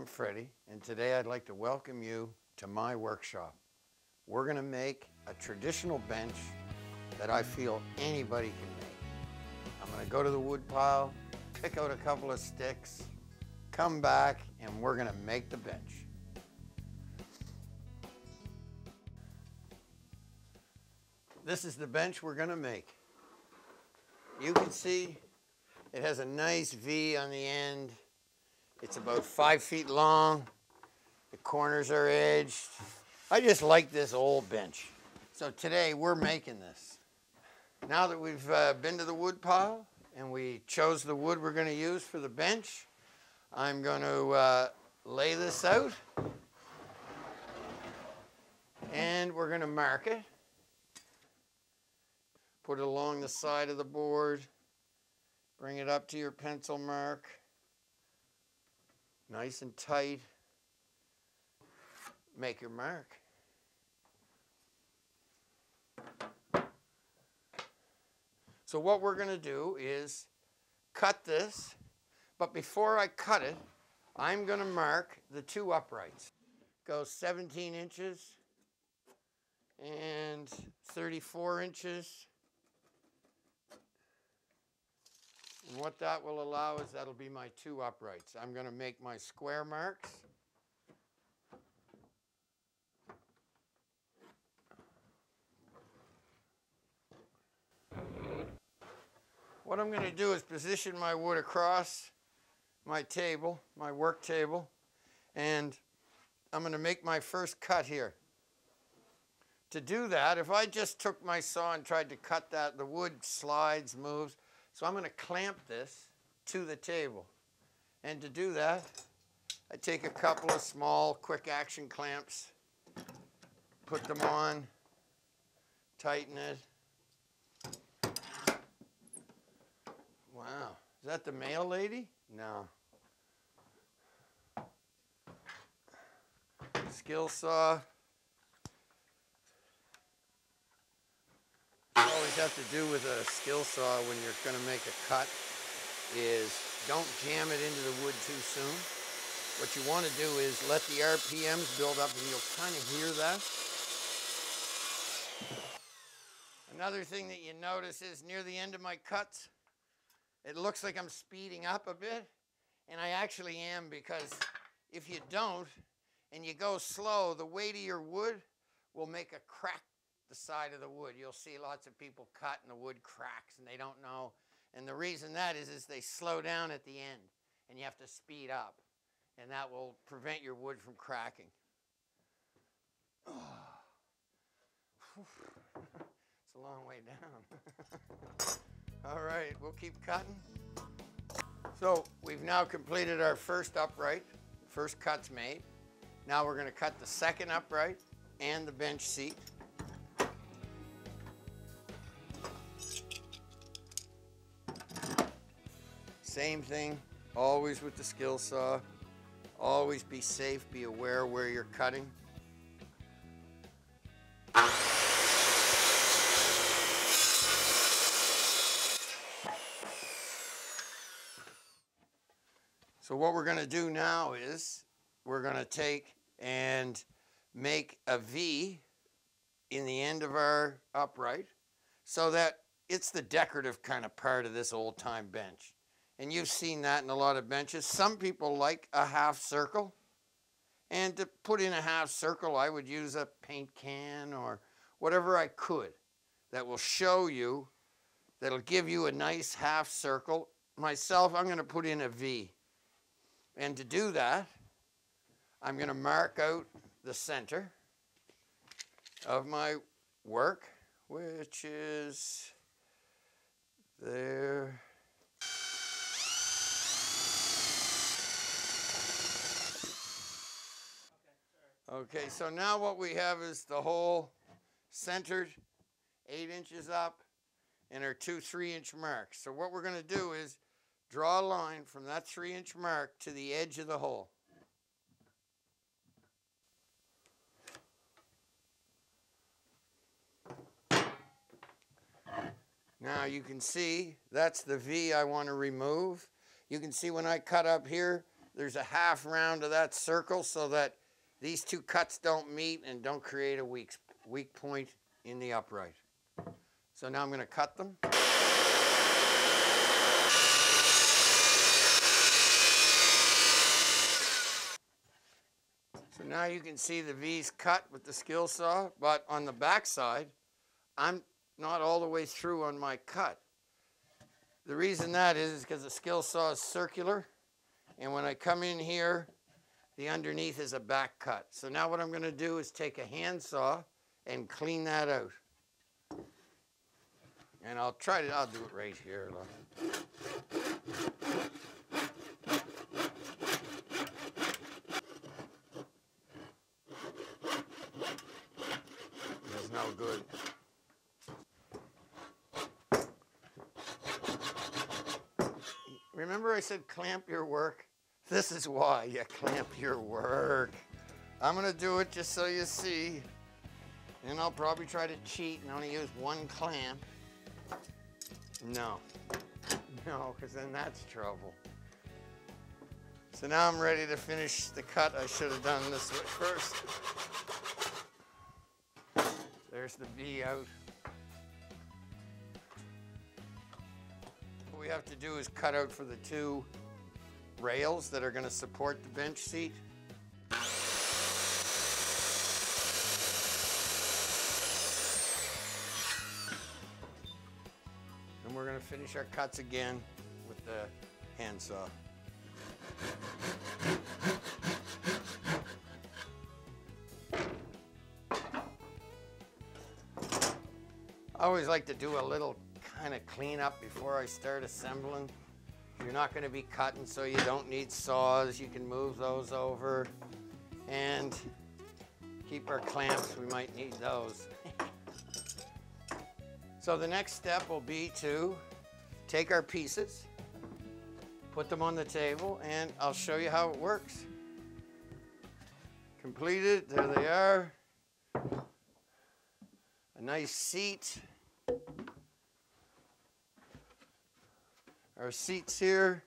I'm Freddie, and today I'd like to welcome you to my workshop. We're going to make a traditional bench that I feel anybody can make. I'm going to go to the wood pile, pick out a couple of sticks, come back, and we're going to make the bench. This is the bench we're going to make. You can see it has a nice V on the end. It's about 5 feet long. The corners are edged. I just like this old bench. So today we're making this. Now that we've been to the wood pile and we chose the wood we're going to use for the bench, I'm going to lay this out and we're going to mark it. Put it along the side of the board. Bring it up to your pencil mark. Nice and tight. Make your mark. So what we're going to do is cut this, but before I cut it, I'm going to mark the two uprights. Go 17 inches and 34 inches. And what that will allow is that'll be my two uprights. I'm going to make my square marks. What I'm going to do is position my wood across my table, my work table, and I'm going to make my first cut here. To do that, if I just took my saw and tried to cut that, the wood slides, moves. So I'm going to clamp this to the table. And to do that, I take a couple of small quick action clamps, put them on, tighten it. Wow, is that the mail lady? No. Skill saw. Always have to do with a skill saw when you're going to make a cut is don't jam it into the wood too soon. What you want to do is let the RPMs build up and you'll kind of hear that. Another thing that you notice is near the end of my cuts, it looks like I'm speeding up a bit, and I actually am, because if you don't and you go slow, the weight of your wood will make a crack the side of the wood. You'll see lots of people cut and the wood cracks and they don't know. And the reason that is they slow down at the end and you have to speed up. And that will prevent your wood from cracking. Oh. It's a long way down. All right, we'll keep cutting. So we've now completed our first upright. First cut's made. Now we're going to cut the second upright and the bench seat. Same thing, always with the skill saw. Always be safe, be aware where you're cutting. So what we're going to do now is we're going to take and make a V in the end of our upright so that it's the decorative kind of part of this old-time bench. And you've seen that in a lot of benches. Some people like a half circle. And to put in a half circle, I would use a paint can or whatever I could that will show you, that'll give you a nice half circle. Myself, I'm going to put in a V. And to do that, I'm going to mark out the center of my work, which is there. Okay, so now what we have is the hole centered 8 inches up and our two 3-inch marks. So what we're going to do is draw a line from that 3-inch mark to the edge of the hole. Now you can see that's the V I want to remove. You can see when I cut up here, there's a half round of that circle so that these two cuts don't meet and don't create a weak point in the upright. So now I'm going to cut them. So now you can see the V's cut with the skill saw, but on the back side, I'm not all the way through on my cut. The reason that is because the skill saw is circular, and when I come in here, the underneath is a back cut. So now what I'm going to do is take a handsaw and clean that out. And I'll do it right here. Look. That's no good. Remember I said clamp your work? This is why you clamp your work. I'm going to do it just so you see. And I'll probably try to cheat and only use one clamp. No, because then that's trouble. So now I'm ready to finish the cut. I should have done this first. There's the V out. What we have to do is cut out for the two rails that are going to support the bench seat. And we're going to finish our cuts again with the handsaw. I always like to do a little kind of cleanup before I start assembling. You're not going to be cutting, so you don't need saws. You can move those over and keep our clamps. We might need those. So the next step will be to take our pieces, put them on the table, and I'll show you how it works. Completed, there they are. A nice seat. Our seats here,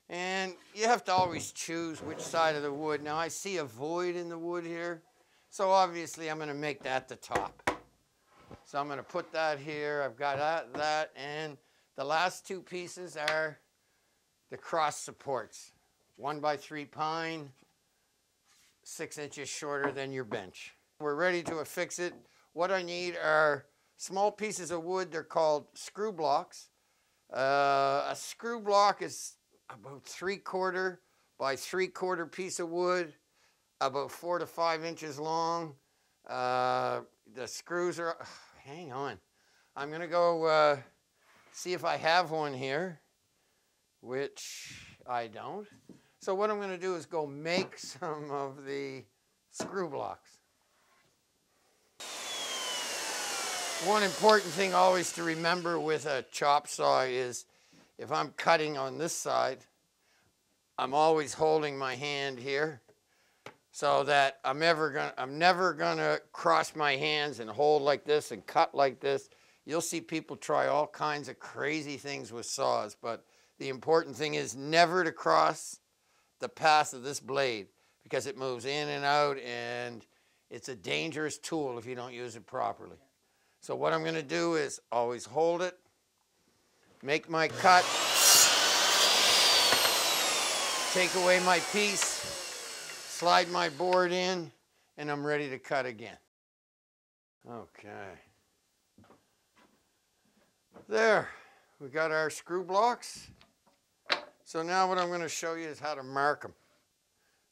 and you have to always choose which side of the wood. Now I see a void in the wood here, so obviously I'm going to make that the top. So I'm going to put that here. I've got that, and the last two pieces are the cross supports. 1x3 pine, 6 inches shorter than your bench. We're ready to affix it. What I need are small pieces of wood. They're called screw blocks. A screw block is about 3/4 by 3/4 piece of wood, about 4 to 5 inches long. The screws are, hang on. I'm going to go see if I have one here, which I don't. So what I'm going to do is go make some of the screw blocks. One important thing always to remember with a chop saw is if I'm cutting on this side, I'm always holding my hand here so that I'm never gonna cross my hands and hold like this and cut like this. You'll see people try all kinds of crazy things with saws, but the important thing is never to cross the path of this blade because it moves in and out and it's a dangerous tool if you don't use it properly. So what I'm going to do is always hold it, make my cut, take away my piece, slide my board in, and I'm ready to cut again. Okay. There, we got our screw blocks. So now what I'm going to show you is how to mark them.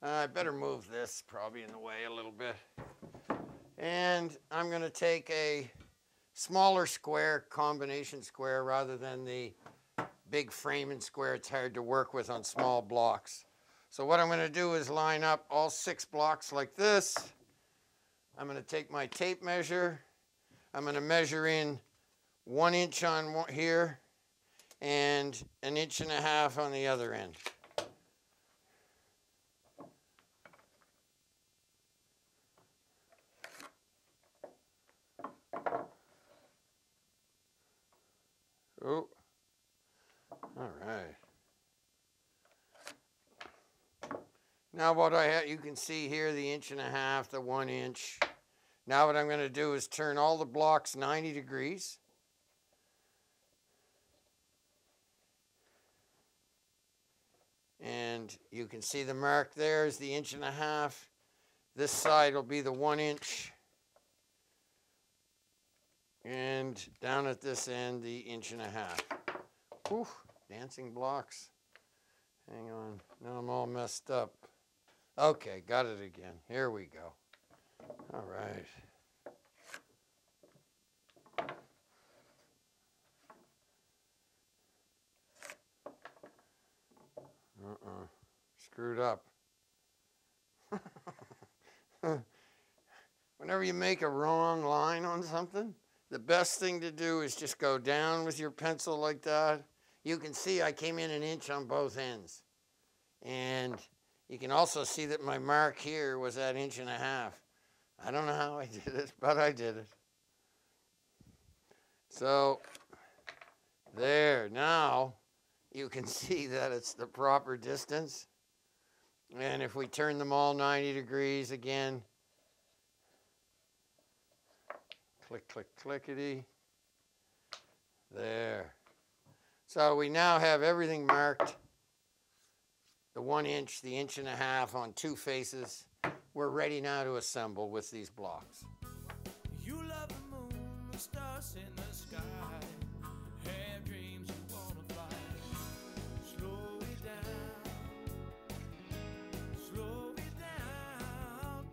I better move this probably in the way a little bit. And I'm going to take a smaller square, combination square, rather than the big framing square. It's hard to work with on small blocks. So what I'm going to do is line up all 6 blocks like this. I'm going to take my tape measure. I'm going to measure in 1 inch on here and 1.5 inches on the other end. Oh, all right. Now what I have, you can see here the 1.5 inches, the 1 inch. Now what I'm going to do is turn all the blocks 90 degrees. And you can see the mark there is the 1.5 inches. This side will be the 1 inch. And down at this end, the 1.5 inches. Whew, dancing blocks. Hang on, now I'm all messed up. Okay, got it again. Here we go. All right. Screwed up. Whenever you make a wrong line on something, the best thing to do is just go down with your pencil like that. You can see I came in 1 inch on both ends. And you can also see that my mark here was at 1.5 inches. I don't know how I did it, but I did it. So there, now you can see that it's the proper distance. And if we turn them all 90 degrees again, click, click, clickety, there. So we now have everything marked, the 1 inch, the 1.5 inches on 2 faces. We're ready now to assemble with these blocks. You love the moon, the stars in the sky, have dreams you wanna fly. Slow it down, slow it down,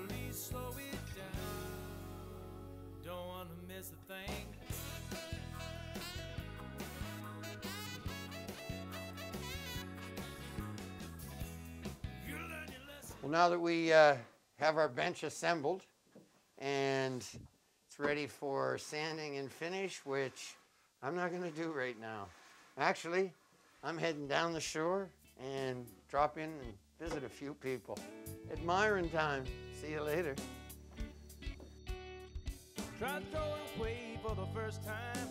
please slow it down. Don't wanna miss a thing. Well, now that we have our bench assembled and it's ready for sanding and finish, which I'm not going to do right now. Actually, I'm heading down the shore and drop in and visit a few people. Admiring time. See you later. Tried throwing away for the first time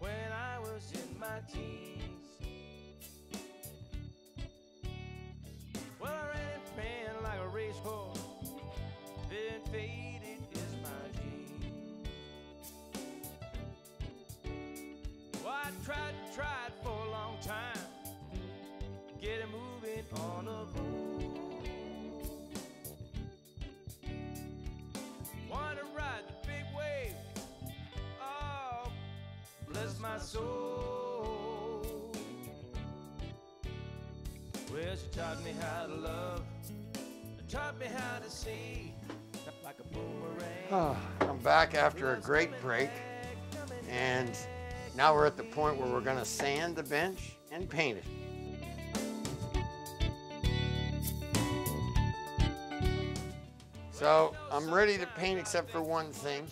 when I was in my teens. Well, I ran and ran like a racehorse, then faded is my gene. Well, I tried for a long time, getting moving on the road. Wanna ride the big wave, oh, bless my soul. Well, she taught me how to love, taught me how to see, like a boomerang. I'm back after a great break, and now we're at the point where we're going to sand the bench and paint it. So I'm ready to paint except for one thing.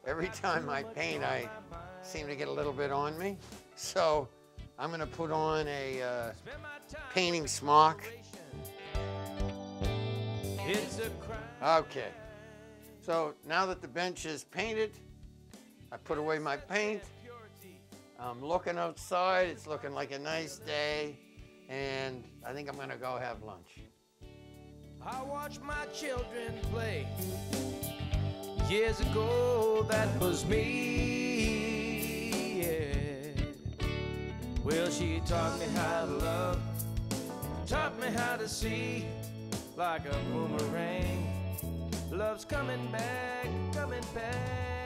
Every time I paint, I seem to get a little bit on me. So I'm going to put on a painting smock. Okay. So now that the bench is painted, I put away my paint. I'm looking outside. It's looking like a nice day. And I think I'm going to go have lunch. I watched my children play. Years ago, that was me, yeah. Well, she taught me how to love, taught me how to see, like a boomerang. Love's coming back, coming back.